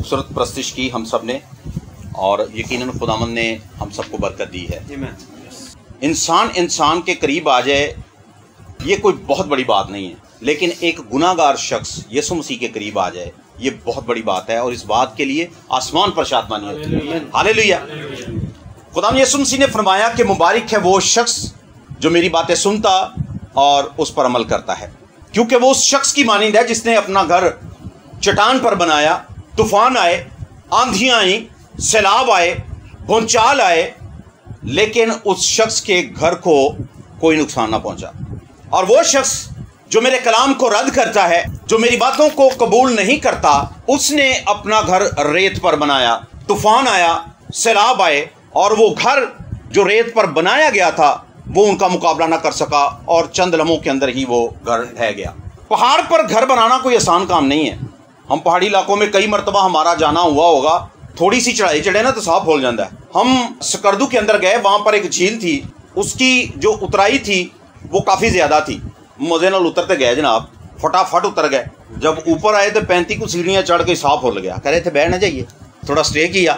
खूबसूरत प्रस्तिश की हम सब ने, और यकीनन खुदावंद ने हम सबको बरकत दी है। इंसान इंसान के करीब आ जाए ये कोई बहुत बड़ी बात नहीं है, लेकिन एक गुनाहगार शख्स यीशु मसीह के करीब आ जाए ये बहुत बड़ी बात है, और इस बात के लिए आसमान पर शादमानी होती है। हालेलुया। खुदावंद यीशु मसीह ने फरमाया कि मुबारक है वो शख्स जो मेरी बातें सुनता और उस पर अमल करता है, क्योंकि वो उस शख्स की मानिंद है जिसने अपना घर चट्टान पर बनाया। तूफान आए, आंधियां आई, सैलाब आए, भूचाल आए, लेकिन उस शख्स के घर को कोई नुकसान ना पहुंचा। और वो शख्स जो मेरे कलाम को रद्द करता है, जो मेरी बातों को कबूल नहीं करता, उसने अपना घर रेत पर बनाया। तूफान आया, सैलाब आए, और वो घर जो रेत पर बनाया गया था वो उनका मुकाबला ना कर सका, और चंद लम्हों के अंदर ही वो घर ढह गया। पहाड़ पर घर बनाना कोई आसान काम नहीं है। हम पहाड़ी इलाकों में कई मरतबा हमारा जाना हुआ होगा, थोड़ी सी चढ़ाई चढ़े ना तो साफ हो जाता है। हम सकरदू के अंदर गए, वहाँ पर एक झील थी, उसकी जो उतराई थी वो काफ़ी ज़्यादा थी। मज़े नाल उतरते गए जनाब, फटाफट उतर गए। जब ऊपर आए तो 35 को सीढ़ियाँ चढ़ के साफ हो गया। कह रहे थे बैठ ना जाइए, थोड़ा स्टे किया,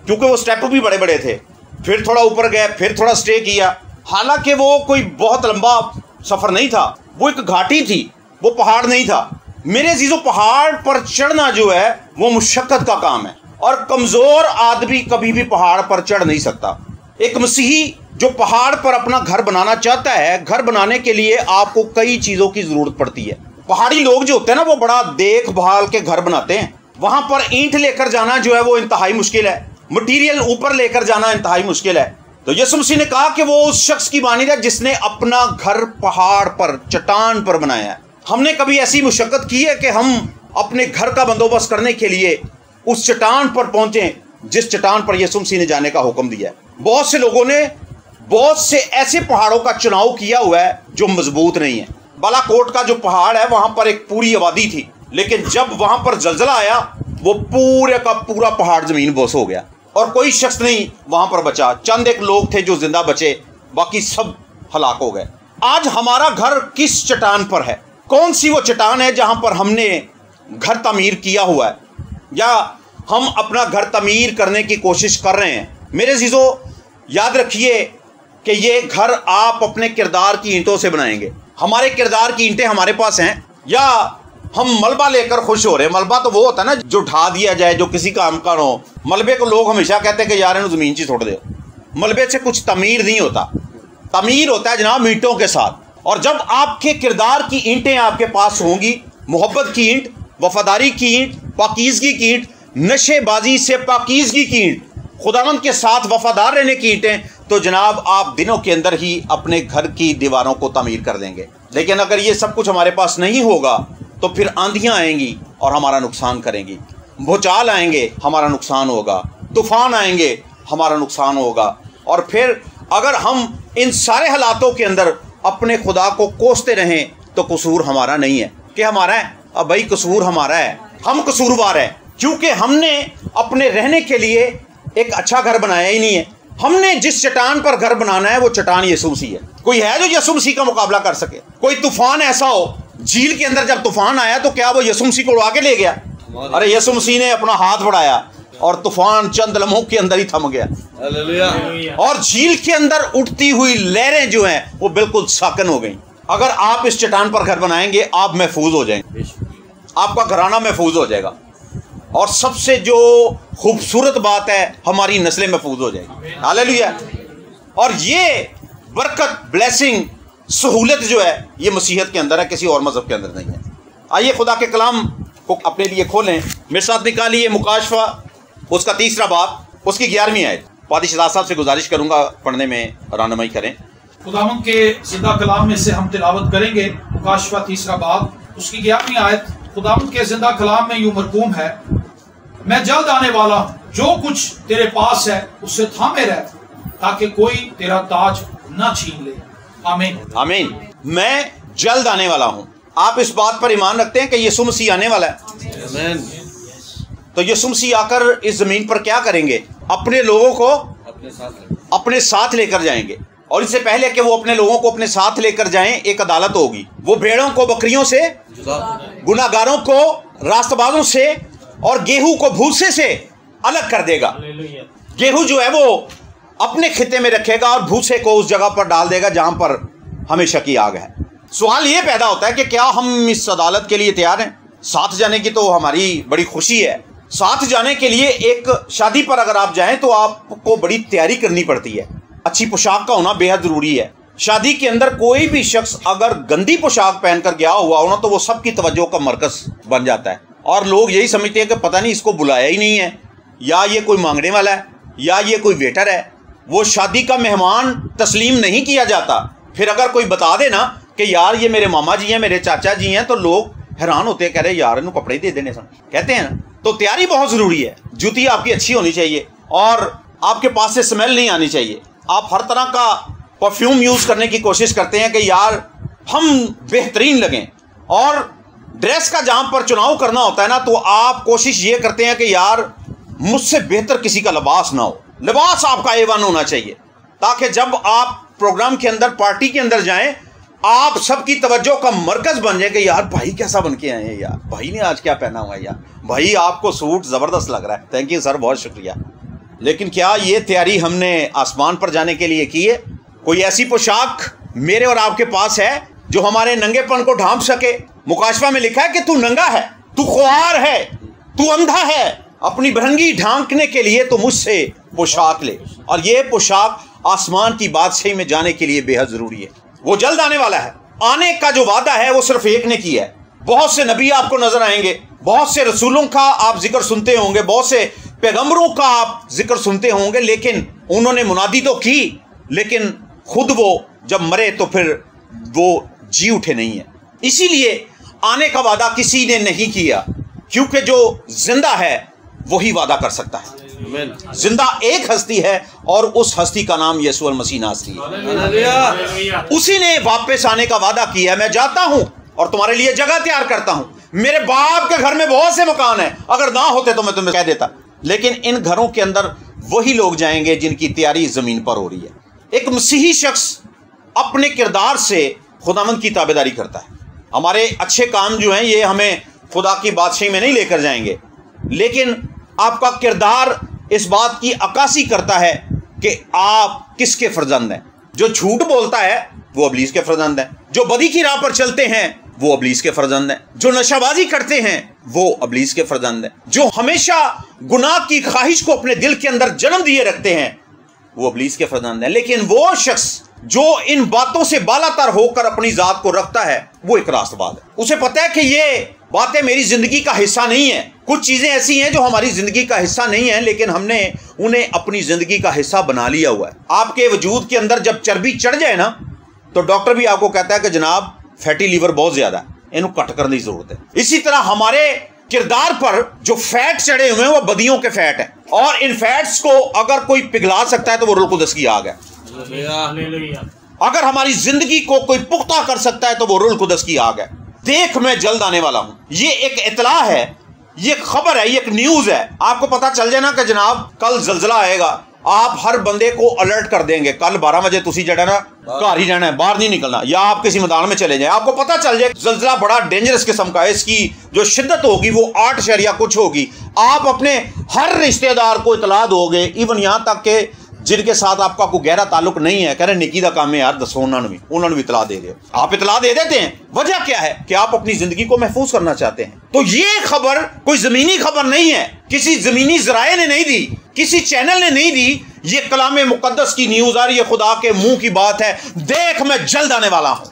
क्योंकि वो स्टेप भी बड़े बड़े थे। फिर थोड़ा ऊपर गए, फिर थोड़ा स्टे किया। हालांकि वो कोई बहुत लंबा सफ़र नहीं था, वो एक घाटी थी, वो पहाड़ नहीं था। मेरे अजीजों, पहाड़ पर चढ़ना जो है वो मुशक्कत का काम है, और कमज़ोर आदमी कभी भी पहाड़ पर चढ़ नहीं सकता। एक मसीही जो पहाड़ पर अपना घर बनाना चाहता है, घर बनाने के लिए आपको कई चीज़ों की ज़रूरत पड़ती है। पहाड़ी लोग जो होते हैं ना वो बड़ा देखभाल के घर बनाते हैं। वहाँ पर ईंट लेकर जाना जो है वो इंतहाई मुश्किल है, मटीरियल ऊपर लेकर जाना इंतहाई मुश्किल है। तो यीशु मसीह ने कहा कि वो उस शख्स की मानिंद है जिसने अपना घर पहाड़ पर, चट्टान पर बनाया है। हमने कभी ऐसी मुशक्कत की है कि हम अपने घर का बंदोबस्त करने के लिए उस चट्टान पर पहुंचे जिस चट्टान पर यीशु मसीह ने जाने का हुक्म दिया है। बहुत से लोगों ने बहुत से ऐसे पहाड़ों का चुनाव किया हुआ है जो मजबूत नहीं है। बालाकोट का जो पहाड़ है वहां पर एक पूरी आबादी थी, लेकिन जब वहां पर जलजला आया वो पूरे का पूरा पहाड़ जमीन बोस हो गया और कोई शख्स नहीं वहां पर बचा। चंद एक लोग थे जो जिंदा बचे, बाकी सब हलाक हो गए। आज हमारा घर किस चट्टान पर है? कौन सी वो चट्टान है जहां पर हमने घर तामीर किया हुआ है या हम अपना घर तामीर करने की कोशिश कर रहे हैं? मेरे अजीजों, याद रखिए कि ये घर आप अपने किरदार की ईंटों से बनाएंगे। हमारे किरदार की ईंटें हमारे पास हैं, या हम मलबा लेकर खुश हो रहे हैं। मलबा तो वो होता है ना जो ढा दिया जाए, जो किसी काम का हो। मलबे को लोग हमेशा कहते हैं कि यार इन्हें ज़मीन से छोड़ दो। मलबे से कुछ तमीर नहीं होता, तमीर होता है जनाब ईंटों के साथ। और जब आपके किरदार की ईंटें आपके पास होंगी, मोहब्बत की ईंट, वफादारी की ईंट, पाकीज़गी की ईंट, नशेबाजी से पाकीज़गी की ईंट, खुदावंद के साथ वफादार रहने की ईंटें, तो जनाब आप दिनों के अंदर ही अपने घर की दीवारों को तामीर कर देंगे। लेकिन अगर ये सब कुछ हमारे पास नहीं होगा तो फिर आंधियाँ आएंगी और हमारा नुकसान करेंगी, भूचाल आएंगे हमारा नुकसान होगा, तूफान आएंगे हमारा नुकसान होगा। और फिर अगर हम इन सारे हालातों के अंदर अपने खुदा को कोसते रहें तो कसूर हमारा नहीं है। कि हमारा है? अब भाई कसूर हमारा है, हम कसूरवार हैं, क्योंकि हमने अपने रहने के लिए एक अच्छा घर बनाया ही नहीं है। हमने जिस चट्टान पर घर बनाना है वो चट्टान यीशु मसीह है। कोई है जो यीशु मसीह का मुकाबला कर सके? कोई तूफान ऐसा हो, झील के अंदर जब तूफान आया तो क्या वो यीशु मसीह को उड़ा के ले गया? अरे यीशु मसीह ने अपना हाथ बढ़ाया और तूफान चंद लम्हों के अंदर ही थम गया। हालेलुया। और झील के अंदर उठती हुई लहरें जो हैं वो बिल्कुल साकन हो गई। अगर आप इस चट्टान पर घर बनाएंगे आप महफूज हो जाएंगे, आपका घराना महफूज हो जाएगा, और सबसे जो खूबसूरत बात है हमारी नस्लें महफूज हो जाएगी। हालेलुया। और ये बरकत, ब्लेसिंग, सहूलत जो है ये मसीहत के अंदर है, किसी और मजहब के अंदर नहीं है। आइए खुदा के कलाम को अपने लिए खोलें, मेरे साथ निकालिए मुकाशफा उसका 3रा बाब, उसकी 11वीं आयत। पादी शहजाद साहब से गुजारिश करूंगा पढ़ने में रहनुमाई करें। खुदावंद के जिंदा कलाम में से हम तिलावत करेंगे मुकाशफा 3रा बाब, उसकी 11वीं आयत। खुदावंद के जिंदा कलाम में यूं मरकूम है, मैं जल्द आने वाला हूं, जो कुछ तेरे पास है उससे थामे रह, ताकि कोई तेरा ताज न छीन ले। आमीन आमीन। मैं जल्द आने वाला हूं। आप इस बात पर ईमान रखते हैं कि यीशु मसीह आने वाला है? आमीन। तो यीशु मसीह आकर इस जमीन पर क्या करेंगे? अपने लोगों को अपने साथ लेकर जाएंगे। और इससे पहले कि वो अपने लोगों को अपने साथ लेकर जाएं, एक अदालत होगी। वो भेड़ों को बकरियों से, गुनाहगारों को रास्तबाजों से और गेहूं को भूसे से अलग कर देगा। गेहूं जो है वो अपने खिते में रखेगा और भूसे को उस जगह पर डाल देगा जहां पर हमेशा की आग है। सवाल ये पैदा होता है कि क्या हम इस अदालत के लिए तैयार हैं? साथ जाने की तो हमारी बड़ी खुशी है। साथ जाने के लिए एक शादी पर अगर आप जाएं तो आपको बड़ी तैयारी करनी पड़ती है। अच्छी पोशाक का होना बेहद जरूरी है। शादी के अंदर कोई भी शख्स अगर गंदी पोशाक पहनकर गया हुआ हो ना तो वो सबकी तवज्जो का मरकज बन जाता है और लोग यही समझते हैं कि पता नहीं इसको बुलाया ही नहीं है, या ये कोई मांगने वाला है, या ये कोई वेटर है। वो शादी का मेहमान तस्लीम नहीं किया जाता। फिर अगर कोई बता देना कि यार ये मेरे मामा जी हैं, मेरे चाचा जी हैं, तो लोग हैरान होते हैं, कह रहे यार इन्हों कपड़े दे देने सन, कहते हैं ना। तो तैयारी बहुत जरूरी है। जूती आपकी अच्छी होनी चाहिए और आपके पास से स्मेल नहीं आनी चाहिए। आप हर तरह का परफ्यूम यूज करने की कोशिश करते हैं कि यार हम बेहतरीन लगें, और ड्रेस का जहां पर चुनाव करना होता है ना तो आप कोशिश ये करते हैं कि यार मुझसे बेहतर किसी का लिबास ना हो। लिबास आपका A1 होना चाहिए ताकि जब आप प्रोग्राम के अंदर, पार्टी के अंदर जाएं, आप सबकी तवज्जो का मरकज बन जाए कि यार भाई कैसा बन के आए हैं, यार भाई ने आज क्या पहना हुआ है, यार भाई आपको सूट जबरदस्त लग रहा है, थैंक यू सर, बहुत शुक्रिया। लेकिन क्या ये तैयारी हमने आसमान पर जाने के लिए की है? कोई ऐसी पोशाक मेरे और आपके पास है जो हमारे नंगेपन को ढांप सके? मुकाशफा में लिखा है कि तू नंगा है, तू ख्वार है, तू अंधा है, अपनी भरंगी ढांकने के लिए तो मुझसे पोशाक ले। और ये पोशाक आसमान की बादशाही में जाने के लिए बेहद जरूरी है। वो जल्द आने वाला है। आने का जो वादा है वो सिर्फ एक ने किया है। बहुत से नबी आपको नजर आएंगे, बहुत से रसूलों का आप जिक्र सुनते होंगे, बहुत से पैगंबरों का आप जिक्र सुनते होंगे, लेकिन उन्होंने मुनादी तो की, लेकिन खुद वो जब मरे तो फिर वो जी उठे नहीं है। इसीलिए आने का वादा किसी ने नहीं किया, क्योंकि जो जिंदा है वही वादा कर सकता है। जिंदा एक हस्ती है और उस हस्ती का नाम यीशु मसीह नासरी है। उसी ने वापस आने का वादा किया है। मैं जाता हूं और तुम्हारे लिए जगह तैयार करता हूं। मेरे बाप के घर में बहुत से मकान हैं, अगर ना होते तो मैं तुम्हें कह देता। लेकिन इन घरों के अंदर वही लोग जाएंगे जिनकी तैयारी जमीन पर हो रही है। एक मसीही शख्स अपने किरदार से खुदावंद की ताबेदारी करता है। हमारे अच्छे काम जो हैं ये हमें खुदा की बादशाही में नहीं लेकर जाएंगे, लेकिन आपका किरदार इस बात की अक्कासी करता है कि आप किसके फर्जंद हैं। जो झूठ बोलता है वो अबलीस के फर्जंद है, जो बदी की राह पर चलते हैं वो अबलीस के फर्जंद है, जो नशाबाजी करते हैं वो अबलीस के फर्जंद है, जो हमेशा गुनाह की ख्वाहिश को अपने दिल के अंदर जन्म दिए रखते हैं वो अबलीस के फर्जंद है। लेकिन वो शख्स जो इन बातों से बालातर होकर अपनी जात को रखता है वो एक रास्तबाज है। उसे पता है कि ये बातें मेरी जिंदगी का हिस्सा नहीं है। कुछ चीजें ऐसी हैं जो हमारी जिंदगी का हिस्सा नहीं है, लेकिन हमने उन्हें अपनी जिंदगी का हिस्सा बना लिया हुआ है। आपके वजूद के अंदर जब चर्बी चढ़ जाए ना तो डॉक्टर भी आपको कहता है कि जनाब फैटी लीवर बहुत ज्यादा है, इन्हें कट करने की जरूरत है। इसी तरह हमारे किरदार पर जो फैट चढ़े हुए हैं वो बदियों के फैट हैं, और इन फैट्स को अगर कोई पिघला सकता है तो वो रूह कुदस की आग है। अगर हमारी जिंदगी को कोई पुख्ता कर सकता है तो वो रूह कुदस की आग है। देख मैं जल्द आने वाला हूं। ये एक इतला है, ये खबर है, ये एक न्यूज है। आपको पता चल जाए ना कि जनाब कल जलजला आएगा, आप हर बंदे को अलर्ट कर देंगे कल 12 बजे तुसी जड़ा ना घर ही रहना है, बाहर नहीं निकलना, या आप किसी मैदान में चले जाए। आपको पता चल जाए जलजला बड़ा डेंजरस किस्म का है, इसकी जो शिद्दत होगी वो 8 शरिया कुछ होगी। आप अपने हर रिश्तेदार को इतला दोगे, इवन यहां तक के जिनके साथ आपका कोई गहरा ताल्लुक नहीं है, कह रहे निकी का काम है यार, दसो उन्होंने भी इतला दे दे। आप इतला दे देते हैं। वजह क्या है कि आप अपनी जिंदगी को महफूज करना चाहते हैं। तो ये खबर कोई जमीनी खबर नहीं है, किसी जमीनी जराए ने नहीं दी, किसी चैनल ने नहीं दी। ये कलाम मुकद्दस की न्यूज आ रही है, खुदा के मुंह की बात है। देख मैं जल्द आने वाला हूं।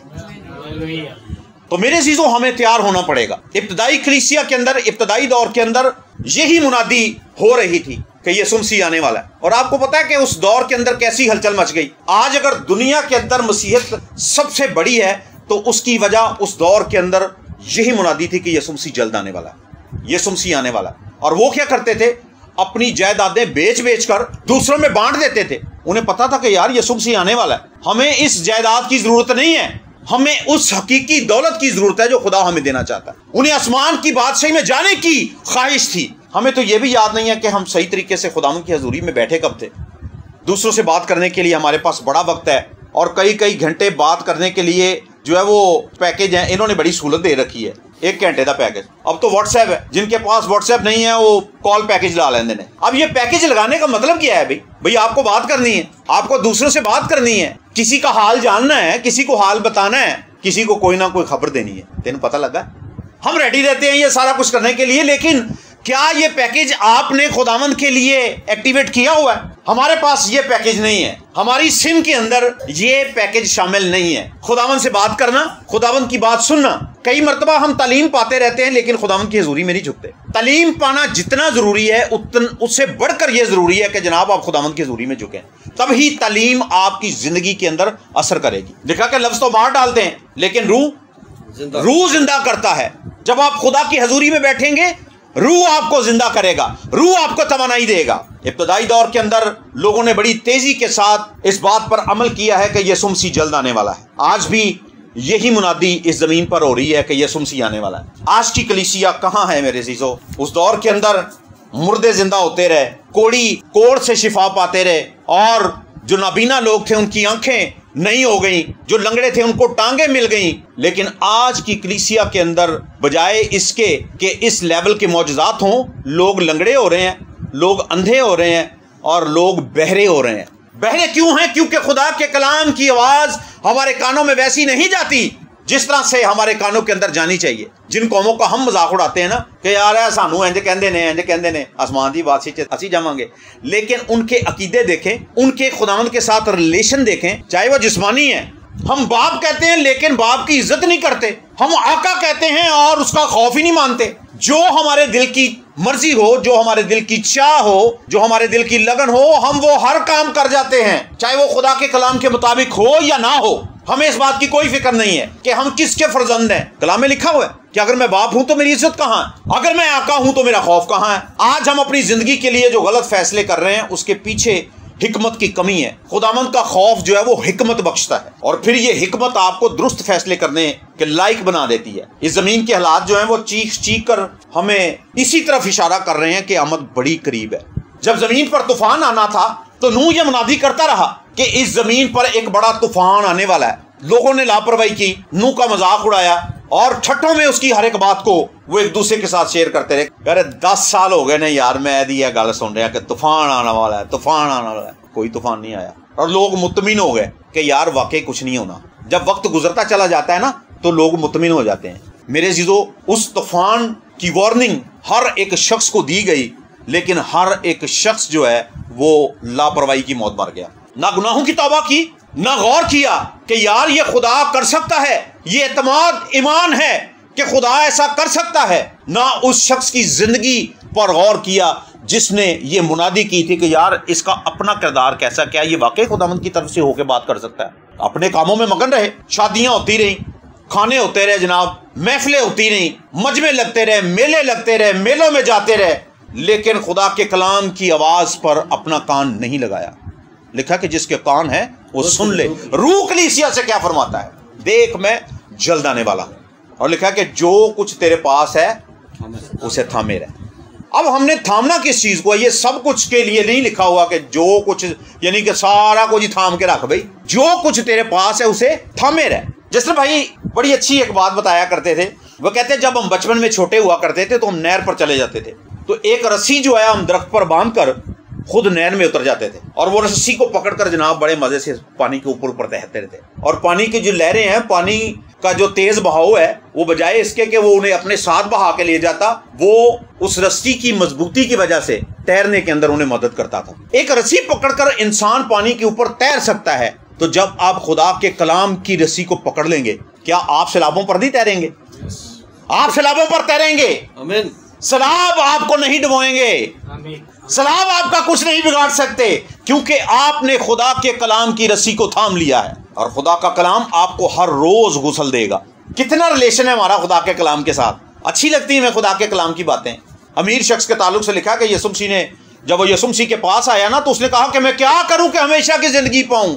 तो मेरे चीजों हमें तैयार होना पड़ेगा। इब्तदाई कलीसिया के अंदर, इब्तदाई दौर के अंदर यही मुनादी हो रही थी कि यीशु मसीह आने वाला है। और आपको पता है कि उस दौर के अंदर कैसी हलचल मच गई। आज अगर दुनिया के अंदर मसीहत सबसे बड़ी है तो उसकी वजह उस दौर के अंदर यही मुनादी थी कि यीशु मसीह जल्द आने वाला है, यीशु मसीह आने वाला है। और वो क्या करते थे, अपनी जायदादें बेच बेच कर दूसरों में बांट देते थे। उन्हें पता था कि यार यीशु मसीह आने वाला है, हमें इस जायदाद की जरूरत नहीं है, हमें उस हकीकी दौलत की जरूरत है जो खुदा हमें देना चाहता है। उन्हें आसमान की बादशाही में जाने की ख्वाहिश थी। हमें तो यह भी याद नहीं है कि हम सही तरीके से खुदा की हजूरी में बैठे कब थे। दूसरों से बात करने के लिए हमारे पास बड़ा वक्त है, और कई कई घंटे बात करने के लिए जो है वो पैकेज है, इन्होंने बड़ी सहूलत दे रखी है। 1 घंटे का पैकेज। अब तो व्हाट्सएप है, जिनके पास व्हाट्सएप नहीं है वो कॉल पैकेज ला लेंगे ने। अब ये पैकेज लगाने का मतलब क्या है भाई आपको बात करनी है, आपको दूसरों से बात करनी है, किसी का हाल जानना है, किसी को हाल बताना है, किसी को कोई ना कोई खबर देनी है। तेन पता लगा हम रेडी रहते हैं ये सारा कुछ करने के लिए, लेकिन क्या ये पैकेज आपने खुदावंद के लिए एक्टिवेट किया हुआ है? हमारे पास ये पैकेज नहीं है, हमारी सिम के अंदर ये पैकेज शामिल नहीं है। खुदावंद से बात करना, खुदावंद की बात सुनना। कई मर्तबा हम तालीम पाते रहते हैं लेकिन खुदावंद की हजूरी में नहीं झुकते। तालीम पाना जितना जरूरी है उससे बढ़कर यह जरूरी है कि जनाब आप खुदावंद की हजूरी में झुकें, तभी तालीम आपकी जिंदगी के अंदर असर करेगी। लिखा कि लफ्ज तो मार डालते हैं लेकिन रूह जिंदा करता है। जब आप खुदा की हजूरी में बैठेंगे रूह आपको जिंदा करेगा, रूह आपको तवानाई देगा। इब्तदाई दौर के अंदर लोगों ने बड़ी तेजी के साथ इस बात पर अमल किया है कि यीशु मसीह जल्द आने वाला है। आज भी यही मुनादी इस जमीन पर हो रही है कि यीशु मसीह आने वाला है। आज की कलीसिया कहाँ है मेरे अजीजों? उस दौर के अंदर मुर्दे जिंदा होते रहे, कोड़ी कोड़ से शिफा पाते रहे, और जो नाबीना लोग थे उनकी आंखें नहीं हो गई, जो लंगड़े थे उनको टांगे मिल गई। लेकिन आज की कलीसिया के अंदर बजाय इसके कि इस लेवल के मौजूदात हों, लोग लंगड़े हो रहे हैं, लोग अंधे हो रहे हैं और लोग बहरे हो रहे हैं। बहरे क्यों हैं? क्योंकि खुदा के कलाम की आवाज हमारे कानों में वैसी नहीं जाती जिस तरह से हमारे कानों के अंदर जानी चाहिए। जिन कौमों का हम मजाक उड़ाते हैं ना कि यार है सानू इंज कहते ने आसमान की बात असी जावांगे, लेकिन उनके अकीदे देखें, उनके खुदावंद के साथ रिलेशन देखें, चाहे वो जिस्मानी है। हम बाप कहते हैं लेकिन बाप की इज्जत नहीं करते, हम आका कहते हैं और उसका खौफ ही नहीं मानते। जो हमारे दिल की मर्जी हो, जो हमारे दिल की चाह हो, जो हमारे दिल की लगन हो, हम वो हर काम कर जाते हैं, चाहे वो खुदा के कलाम के मुताबिक हो या ना हो। हमें इस बात की कोई फिक्र नहीं है कि हम किसके फर्जंद हैं। कलाम में लिखा हुआ है कि अगर मैं बाप हूं तो मेरी इज्जत कहां है, अगर मैं आका हूं तो मेरा खौफ कहां है। आज हम अपनी जिंदगी के लिए जो गलत फैसले कर रहे हैं उसके पीछे हिकमत की कमी है। खुदावंद का खौफ जो है वो हिकमत बख्शता है और फिर ये हिकमत आपको दुरुस्त फैसले करने के लायक बना देती है। इस जमीन के हालात जो हैं वो चीख चीख कर हमें इसी तरफ इशारा कर रहे हैं कि आमद बड़ी करीब है। जब जमीन पर तूफान आना था तो नूह ये मुनादी करता रहा कि इस जमीन पर एक बड़ा तूफान आने वाला है। लोगों ने लापरवाही की, नूह का मजाक उड़ाया और ठट्ठों में उसकी हर एक बात को वो एक दूसरे के साथ शेयर करते रहे। अरे 10 साल हो गए ने यार, मैं यह गल सुन रहा कि तूफान आने वाला है, तूफान आने वाला है। कोई तूफान नहीं आया और लोग मुतमिन हो गए कि यार वाकई कुछ नहीं होना। जब वक्त गुजरता चला जाता है ना तो लोग मुतमिन हो जाते हैं। मेरे अजीजों, उस तूफान की वार्निंग हर एक शख्स को दी गई, लेकिन हर एक शख्स जो है वो लापरवाही की मौत मर गया। ना गुनाहों की तौबा की, ना गौर किया कि यार ये खुदा कर सकता है, ये एतमाद ईमान है कि खुदा ऐसा कर सकता है। ना उस शख्स की जिंदगी पर गौर किया जिसने ये मुनादी की थी कि यार इसका अपना किरदार कैसा, क्या ये वाकई खुदावंद की तरफ से होकर बात कर सकता है। अपने कामों में मगन रहे, शादियां होती रही, खाने होते रहे जनाब, महफिलें होती रही, मजमे लगते रहे, मेले लगते रहे, मेलों में जाते रहे, लेकिन खुदा के कलाम की आवाज पर अपना कान नहीं लगाया। लिखा कि जिसके कान है वो सुन ले। रूह कलीसिया से क्या फरमाता है? देख मैं जल्द आने वाला हूं। और लिखा कि जो कुछ तेरे पास है उसे थामे रहे। अब हमने थामना किस चीज को? ये सब कुछ के लिए नहीं लिखा हुआ कि जो कुछ, यानी कि सारा कुछ ही थाम के रख भाई। जो कुछ तेरे पास है उसे थामे रहे। जिस तरह भाई बड़ी अच्छी एक बात बताया करते थे, वो कहते जब हम बचपन में छोटे हुआ करते थे तो हम नहर पर चले जाते थे, तो एक रस्सी जो है हम दरख्त पर बांध कर खुद नहर में उतर जाते थे और वो रस्सी को पकड़कर जनाब बड़े मजे से पानी के ऊपर ऊपर तैरते रहते। और पानी की जो लहरें हैं, पानी का जो तेज बहाव है, वो बजाय इसके कि वो उन्हें अपने साथ बहा के ले जाता, वो उस रस्सी की मजबूती की वजह से तैरने के अंदर उन्हें मदद करता था। एक रस्सी पकड़कर इंसान पानी के ऊपर तैर सकता है, तो जब आप खुदा के कलाम की रस्सी को पकड़ लेंगे, क्या आप सैलाबों पर नहीं तैरेंगे? आप सैलाबों पर तैरेंगे। आमीन। सैलाब आपको नहीं डुबोएंगे, सैलाब आपका कुछ नहीं बिगाड़ सकते, क्योंकि आपने खुदा के कलाम की रस्सी को थाम लिया है और खुदा का कलाम आपको हर रोज गुसल देगा। कितना रिलेशन है हमारा खुदा के कलाम के साथ। अच्छी लगती है हमें खुदा के कलाम की बातें। अमीर शख्स के ताल्लुक से लिखा कि यीशु मसीह ने, जब वो यीशु मसीह के पास आया ना, तो उसने कहा कि मैं क्या करूं कि हमेशा की जिंदगी पाऊं।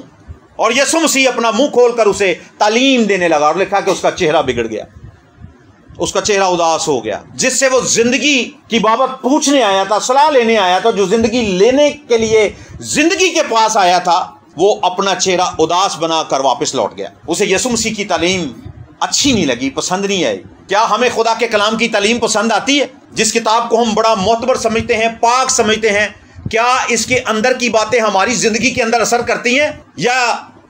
और यीशु मसीह अपना मुंह खोलकर उसे तालीम देने लगा और लिखा कि उसका चेहरा बिगड़ गया, उसका चेहरा उदास हो गया। जिससे वो जिंदगी की बाबत पूछने आया था, सलाह लेने आया था, जो जिंदगी लेने के लिए जिंदगी के पास आया था, वो अपना चेहरा उदास बनाकर वापस लौट गया। उसे यीशु मसीह की तालीम अच्छी नहीं लगी, पसंद नहीं आई। क्या हमें खुदा के कलाम की तालीम पसंद आती है? जिस किताब को हम बड़ा मोतबर समझते हैं, पाक समझते हैं, क्या इसके अंदर की बातें हमारी जिंदगी के अंदर असर करती हैं, या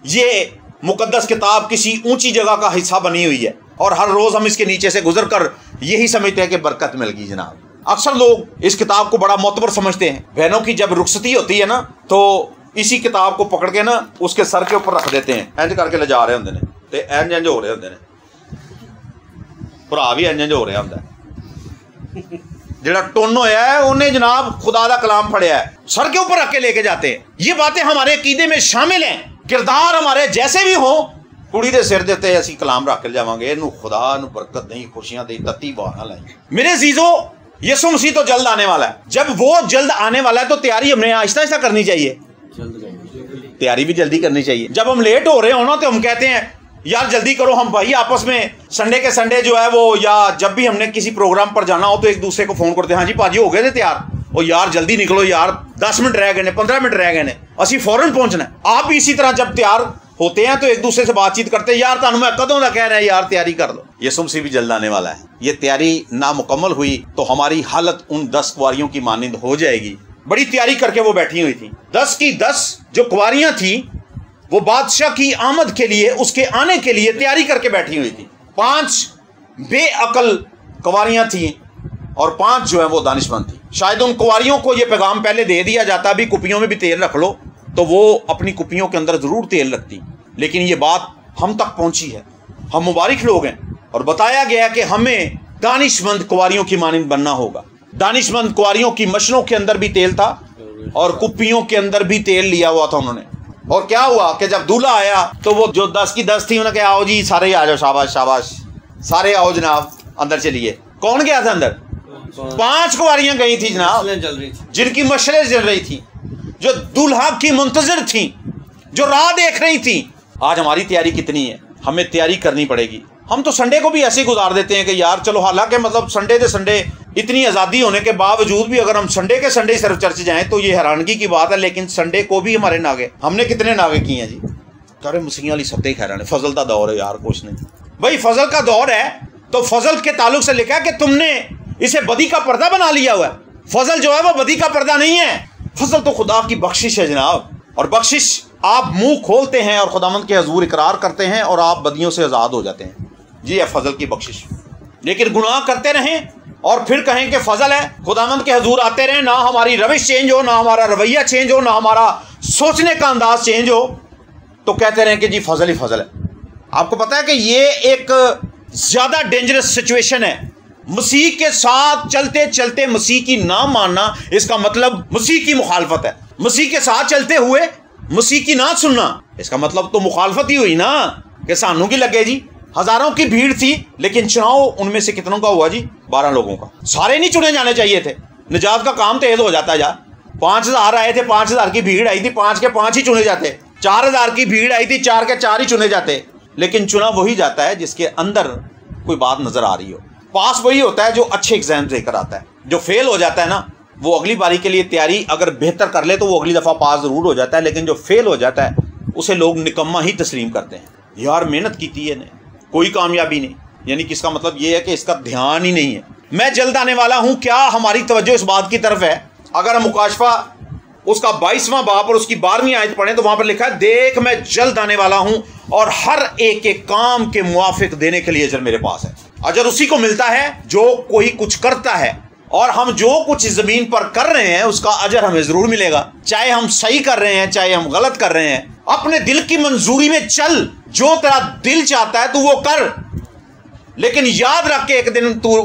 ये मुकद्दस किताब किसी ऊंची जगह का हिस्सा बनी हुई है और हर रोज हम इसके नीचे से गुजर कर यही समझते हैं कि बरकत मिल गई? जनाब, अक्सर लोग इस किताब को बड़ा मोतबर समझते हैं। बहनों की जब रुखसती होती है ना, तो इसी किताब को पकड़ के ना उसके सर के ऊपर रख देते हैं, इंज करके ले जा रहे होंगे ने, ते इंज इंज हो रहे होंगे ने, भरा भी इंज इंज हो रहा होंगे। जेड़ा टुन होया है उन्हें जनाब खुदा दा कलाम फड़िया है, सर के ऊपर रख के लेके जाते हैं। ये बातें हमारे अकीदे में शामिल हैं। किरदार हमारे जैसे भी हो, कुड़ी दे सिर देते असी कलाम रख के जावांगे, इनू खुदा नू बरकत नहीं, खुशियां दे, तत्ती बहाना लाई। मेरे अजीजों, यीशु मसीह तो जल्द आने वाला है। जब वो जल्द आने वाला है तो तैयारी हमने आहिस्ता आहिस्ता करनी चाहिए, तैयारी भी जल्दी करनी चाहिए। जब हम लेट हो रहे हो ना तो हम कहते हैं यार जल्दी करो। हम भाई आपस में संडे के संडे जो है वो, या जब भी हमने किसी प्रोग्राम पर जाना हो तो एक दूसरे को फोन करते हैं, हाँ जी पाजी हो गए थे तैयार, और यार जल्दी निकलो यार, 10 मिनट रह गए ने, 15 मिनट रह गए ने, असी फौरन पहुंचना है। आप भी इसी तरह जब तैयार होते हैं तो एक दूसरे से बातचीत करते हैं, यार तानू मैं कदों दा कह रहा है यार तैयारी कर लो। यीशु मसीह भी जल्द आने वाला है। ये तैयारी नामुकम्मल हुई तो हमारी हालत उन 10 कुंवारियों की मानिंद हो जाएगी। बड़ी तैयारी करके वो बैठी हुई थी। 10 की 10 जो कुंवारियां थी वो बादशाह की आमद के लिए, उसके आने के लिए तैयारी करके बैठी हुई थी। 5 बेअकल कुंवारियां थी और 5 जो है वो दानिशमंद थी। शायद उन कुंवारियों को ये पैगाम पहले दे दिया जाता, भी कुपियों में भी तेल रख लो, तो वो अपनी कुपियों के अंदर जरूर तेल रखती। लेकिन ये बात हम तक पहुंची है, हम मुबारक लोग हैं, और बताया गया कि हमें दानिशमंद कुंवारियों की मानिंद बनना होगा। दानिशमंद कुंवारियों की मशनों के अंदर भी तेल था और कुपियों के अंदर भी तेल लिया हुआ था उन्होंने। और क्या हुआ कि जब दूल्हा आया तो वो जो 10 की 10 थी उन्होंने कहा आओ जी सारे आ जाओ, शाबाश शाबाश, सारे आओ जनाब अंदर चलिए। कौन गया था अंदर? 5 कुंवारियां गई थी जनाब, जिनकी मशलें जल रही थी, जो दूल्हा की मुंतजर थी, जो राह देख रही थी। आज हमारी तैयारी कितनी है? हमें तैयारी करनी पड़ेगी। हम तो संडे को भी ऐसे गुजार देते हैं कि यार चलो, हालांकि मतलब संडे से संडे इतनी आज़ादी होने के बावजूद भी अगर हम संडे के संडे सिर्फ चर्च जाएं तो ये हैरानगी की बात है। लेकिन संडे को भी हमारे नागे, हमने कितने नागे किए हैं जी? सारे मुसीह वाली सत्ते हैरान है। फजल का दौर है यार, कुछ नहीं भाई, फजल का दौर है तो फजल के ताल्लुक से लिखा है कि तुमने इसे बदी का पर्दा बना लिया हुआ है। फजल जो है वो बदी का पर्दा नहीं है, फजल तो खुदा की बख्शिश है जनाब। और बख्शिश आप मुंह खोलते हैं और खुदावंद के हजूर इकरार करते हैं और आप बदियों से आज़ाद हो जाते हैं। जी है फजल की बख्शिश। लेकिन गुनाह करते रहें और फिर कहें कि फजल है, खुदावंद के हजूर आते रहें, ना हमारी रविश चेंज हो, ना हमारा रवैया चेंज हो, ना हमारा सोचने का अंदाज चेंज हो, तो कहते रहें कि जी फजल ही फजल है। आपको पता है कि ये एक ज्यादा डेंजरस सिचुएशन है। मसीह के साथ चलते चलते मसीह की ना मानना, इसका मतलब मसीह की मुखालफत है। मसीह के साथ चलते हुए मसीह की ना सुनना, इसका मतलब तो मुखालफत ही हुई ना, कि सानू की लगे जी। हजारों की भीड़ थी लेकिन चुनाव उनमें से कितनों का हुआ जी? 12 लोगों का। सारे नहीं चुने जाने चाहिए थे, निजात का काम तेज हो जाता यार। 5000 आए थे, 5000 की भीड़ आई थी, 5 के 5 ही चुने जाते। 4000 की भीड़ आई थी, 4 के 4 ही चुने जाते। लेकिन चुना वही जाता है जिसके अंदर कोई बात नजर आ रही हो। पास वही होता है जो अच्छे एग्जाम देकर आता है। जो फेल हो जाता है ना, वो अगली बारी के लिए तैयारी अगर बेहतर कर ले तो वो अगली दफा पास जरूर हो जाता है। लेकिन जो फेल हो जाता है उसे लोग निकम्मा ही तस्लीम करते हैं। यार मेहनत की थी ने, कोई कामयाबी नहीं, यानी कि इसका मतलब ये है कि इसका ध्यान ही नहीं है। मैं जल्द आने वाला हूं, क्या हमारी तवज्जो इस बात की तरफ है? अगर हम मुकाशफा उसका 22वां बाब और उसकी 12वीं आयत पढ़ें तो वहां पर लिखा है, देख मैं जल्द आने वाला हूं और हर एक के काम के मुआफिक देने के लिए अजर मेरे पास है। अजर उसी को मिलता है जो कोई कुछ करता है, और हम जो कुछ जमीन पर कर रहे हैं उसका अजर हमें जरूर मिलेगा। चाहे हम सही कर रहे हैं चाहे हम गलत कर रहे हैं। अपने दिल की मंजूरी में चल, जो तेरा दिल चाहता है तू वो कर, लेकिन याद रख के एक दिन तू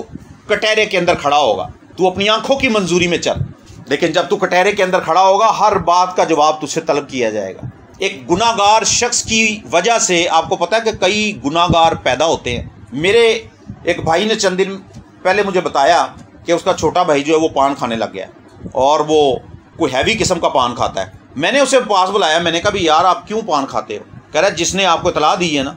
कटहरे के अंदर खड़ा होगा। तू अपनी आंखों की मंजूरी में चल, लेकिन जब तू कटहरे के अंदर खड़ा होगा हर बात का जवाब तुझसे तलब किया जाएगा। एक गुनाहगार शख्स की वजह से आपको पता है कि कई गुनाहगार पैदा होते हैं। मेरे एक भाई ने चंद दिन पहले मुझे बताया कि उसका छोटा भाई जो है वो पान खाने लग गया और वो कोई हैवी किस्म का पान खाता है। मैंने उसे पास बुलाया, मैंने कहा भी यार आप क्यों पान खाते हो? कह रहा है जिसने आपको इतला दी है ना,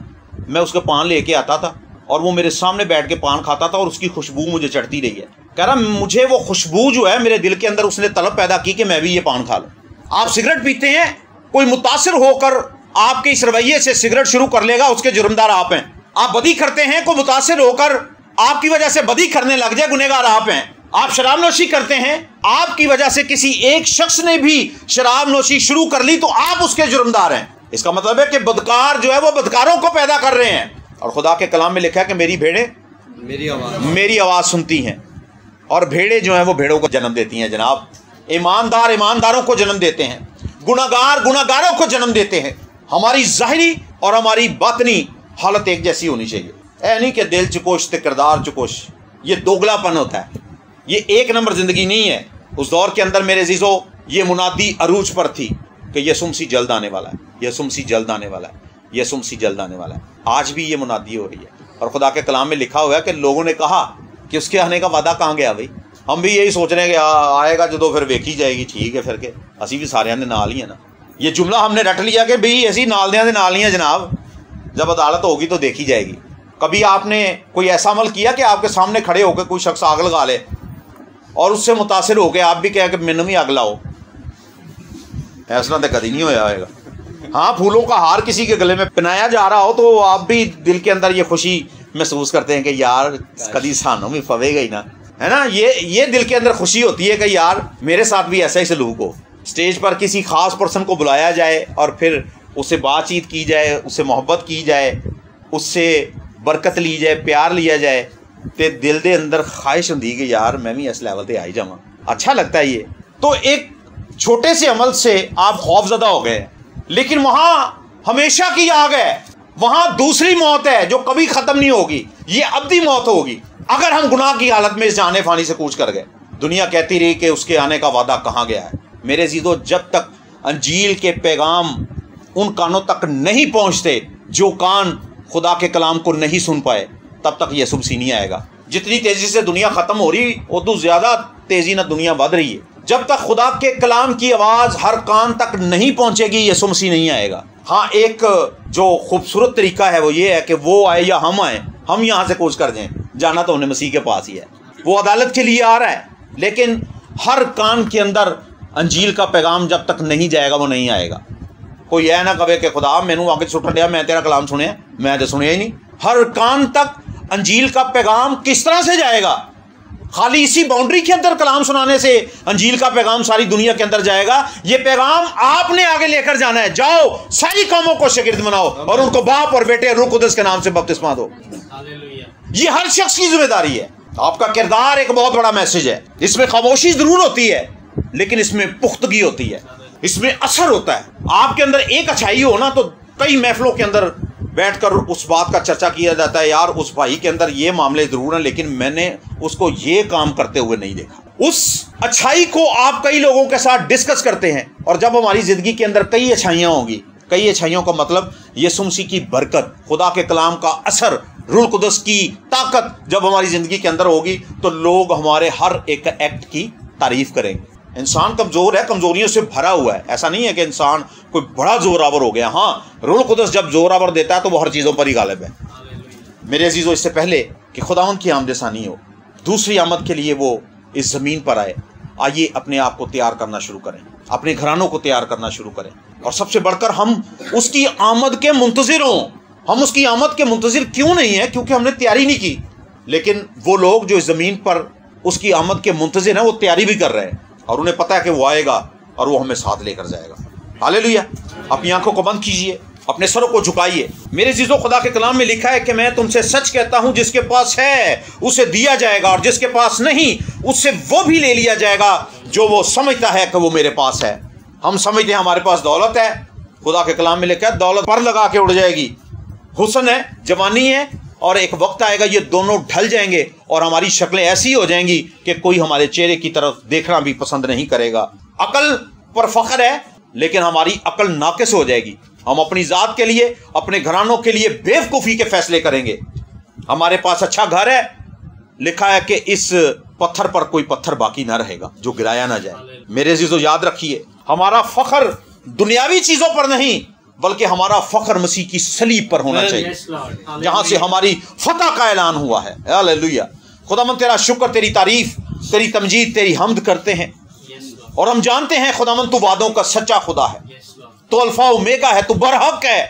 मैं उसके पान लेके आता था और वो मेरे सामने बैठ के पान खाता था और उसकी खुशबू मुझे चढ़ती रही है। कह रहा मुझे वो खुशबू जो है मेरे दिल के अंदर उसने तलब पैदा की कि मैं भी ये पान खा लूँ। आप सिगरेट पीते हैं, कोई मुतासिर होकर आपके इस रवैये से सिगरेट शुरू कर लेगा, उसके जुर्मदार आप हैं। आप बदी करते हैं, को मुतासिर होकर आपकी वजह से बदी करने लग जाए, गुनहगार आप हैं। आप शराब नोशी करते हैं, आपकी वजह से किसी एक शख्स ने भी शराब नोशी शुरू कर ली तो आप उसके जुर्मदार हैं। इसका मतलब है कि बदकार जो है वो बदकारों को पैदा कर रहे हैं। और खुदा के कलाम में लिखा है कि मेरी भेड़ें मेरी आवाज़ सुनती हैं, और भेड़ें जो हैं वो भेड़ों को जन्म देती हैं। जनाब, ईमानदार ईमानदारों को जन्म देते हैं, गुनाहगार गुनाहगारों को जन्म देते हैं। हमारी ज़ाहिरी और हमारी बातनी हालत एक जैसी होनी चाहिए। ऐ नहीं कि दिल चुकोश ते किरदार चुकोश, ये दोगलापन होता है, ये एक नंबर ज़िंदगी नहीं है। उस दौर के अंदर मेरे अजीज़ों ये मुनादी अरूज पर थी कि यसुम सी जल्द आने वाला है, यसुम सी जल्द आने वाला है, यसुम सी जल्द आने वाला है। आज भी ये मुनादी हो रही है। और खुदा के कलाम में लिखा हुआ है कि लोगों ने कहा कि उसके आने का वादा कहाँ गया भाई। हम भी यही सोच रहे हैं कि आएगा जो फिर वेखी जाएगी, ठीक है फिर के असी भी सारे ने नाल ही है ना। ये जुमला हमने रट लिया कि भाई ऐसी नाल दें नाल ही है जनाब, जब अदालत होगी तो देखी जाएगी। कभी आपने कोई ऐसा अमल किया कि आपके सामने खड़े होकर कोई शख्स आग लगा ले और उससे मुतासिर होकर आप भी कहें कि मैंने भी आग लाओ? ऐसा तो कभी नहीं होया होगा। हाँ, फूलों का हार किसी के गले में पहनाया जा रहा हो तो आप भी दिल के अंदर ये खुशी महसूस करते हैं कि यार कभी सानों में फवेगा ही ना, है ना। ये दिल के अंदर खुशी होती है कि यार मेरे साथ भी ऐसा ही सलूक हो। स्टेज पर किसी खास पर्सन को बुलाया जाए और फिर उससे बातचीत की जाए, उससे मोहब्बत की जाए, उससे बरकत ली जाए, प्यार लिया जाए, तो दिल के अंदर ख्वाहिश होती कि यार मैं भी इस लैवल पर आई जावा। अच्छा लगता है ये। तो एक छोटे से अमल से आप खौफजदा हो गए, लेकिन वहाँ हमेशा की आग है, वहाँ दूसरी मौत है जो कभी ख़त्म नहीं होगी। ये अब्दी मौत होगी अगर हम गुनाह की हालत में इस जाने फानी से कूच कर गए। दुनिया कहती रही कि उसके आने का वादा कहाँ गया है। मेरे अज़ीज़ों, जब तक अंजील के पैगाम उन कानों तक नहीं पहुँचते जो कान खुदा के कलाम को नहीं सुन पाए, तब तक ये सुबसी नहीं आएगा। जितनी तेज़ी से दुनिया ख़त्म हो रही उतनी ज़्यादा तेज़ी ना दुनिया बढ़ रही है। जब तक खुदा के कलाम की आवाज़ हर कान तक नहीं पहुँचेगी ये सुमसी नहीं आएगा। हाँ, एक जो खूबसूरत तरीका है वो ये है कि वो आए या हम आए, हम यहाँ से कूच कर जाएँ। जाना तो उन्हें मसीह के पास ही है, वो अदालत के लिए आ रहा है, लेकिन हर कान के अंदर अंजील का पैगाम जब तक नहीं जाएगा वो नहीं आएगा। कोई यह ना कहे कि खुदा मैनू आगे सुट लिया, मैं तेरा कलाम सुने, मैं तो सुनिया ही नहीं। हर कान तक अंजील का पैगाम किस तरह से जाएगा? खाली इसी बाउंड्री के अंदर कलाम सुनाने से अंजील का पैगाम सारी दुनिया के अंदर जाएगा? ये पैगाम आपने आगे लेकर जाना है। जाओ, सारी कौमों को शागिर्द बनाओ और उनको बाप और बेटे रूह कुदस के नाम से बपतिस्मा दो। ये हर शख्स की जिम्मेदारी है। आपका किरदार एक बहुत बड़ा मैसेज है। इसमें खामोशी जरूर होती है, लेकिन इसमें पुख्तगी होती है, इसमें असर होता है। आपके अंदर एक अच्छाई हो ना तो कई महफिलों के अंदर बैठकर उस बात का चर्चा किया जाता है, यार उस भाई के अंदर ये मामले जरूर हैं लेकिन मैंने उसको ये काम करते हुए नहीं देखा। उस अच्छाई को आप कई लोगों के साथ डिस्कस करते हैं, और जब हमारी जिंदगी के अंदर कई अच्छाइयाँ होंगी, कई अच्छाइयों का मतलब यीशु मसीह की बरकत, खुदा के कलाम का असर, रूह कुदस की ताकत जब हमारी ज़िंदगी के अंदर होगी तो लोग हमारे हर एक एक्ट की तारीफ़ करेंगे। इंसान कमज़ोर है, कमज़ोरियों से भरा हुआ है। ऐसा नहीं है कि इंसान कोई बड़ा जोरावर हो गया। हाँ, रूह कुदस जब जोरावर देता है तो वो हर चीज़ों पर ही गालिब है। मेरे अजीज़ों, इससे पहले कि खुदावंद की आमद सानी हो, दूसरी आमद के लिए वो इस ज़मीन पर आए, आइए अपने आप को तैयार करना शुरू करें, अपने घरानों को तैयार करना शुरू करें, और सबसे बढ़कर हम उसकी आमद के मुंतज़िर हों। हम उसकी आमद के मुंतज़िर क्यों नहीं है? क्योंकि हमने तैयारी नहीं की। लेकिन वो लोग जो इस ज़मीन पर उसकी आमद के मुंतज़िर हैं वो तैयारी भी कर रहे हैं, और उन्हें पता है कि वो आएगा और वो हमें साथ लेकर जाएगा। हालेलुया। अपनी आंखों को बंद कीजिए, अपने सरों को झुकाइए। मेरे अज़ीज़ों, खुदा के कलाम में लिखा है कि मैं तुमसे सच कहता हूं, जिसके पास है उसे दिया जाएगा, और जिसके पास नहीं उससे वो भी ले लिया जाएगा जो वो समझता है कि वो मेरे पास है। हम समझते हैं हमारे पास दौलत है। खुदा के कलाम में लिखा है दौलत पर लगा के उड़ जाएगी। हुस्न है, जवानी है, और एक वक्त आएगा ये दोनों ढल जाएंगे और हमारी शक्लें ऐसी हो जाएंगी कि कोई हमारे चेहरे की तरफ देखना भी पसंद नहीं करेगा। अकल पर फख्र है, लेकिन हमारी अकल नाकिस हो जाएगी। हम अपनी ज़ात के लिए, अपने घरानों के लिए बेवकूफ़ी के फैसले करेंगे। हमारे पास अच्छा घर है, लिखा है कि इस पत्थर पर कोई पत्थर बाकी ना रहेगा जो गिराया ना जाए। मेरे अज़ीज़ों, याद रखिए, हमारा फख्र दुनियावी चीज़ों पर नहीं, बल्कि हमारा फख्र मसीह की सलीब पर होना चाहिए, जहां से हमारी फतह का ऐलान हुआ है। हालेलुया। खुदावंद तेरा शुक्र, तेरी तारीफ, तेरी तमजीद, तेरी हम्द करते हैं, और हम जानते हैं खुदावंद तू वादों का सच्चा खुदा है। तो अल्फा ओमेगा है, तू बरहक है,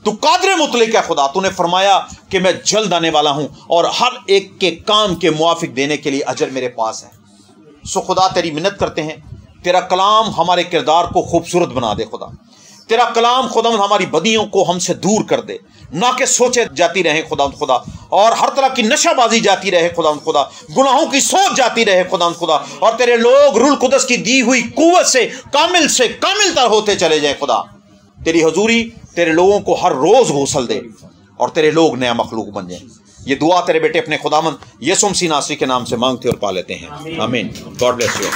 तू कादिर मुतलक है खुदा। तूने फरमाया कि मैं जल्द आने वाला हूं और हर एक के काम के मुआफिक देने के लिए अजर मेरे पास है। सो खुदा तेरी मिन्नत करते हैं, तेरा कलाम हमारे किरदार को खूबसूरत बना दे खुदा। तेरा कलाम खुदा हमारी बदियों को हमसे दूर कर दे, ना कि सोचे जाती रहे खुदा, और हर तरह की नशाबाजी जाती रहे खुदा, गुनाहों की सोच जाती रहे खुदा, और तेरे लोग रूह कुदस की दी हुई कुव्वत से कामिल तर होते चले जाए खुदा। तेरी हजूरी तेरे लोगों को हर रोज गौसल दे और तेरे लोग नया मखलूक बन जाए। ये दुआ तेरे बेटे अपने खुदामंद यीशु मसीह नासरी के नाम से मांगते और पा लेते हैं, आमीन। God bless you.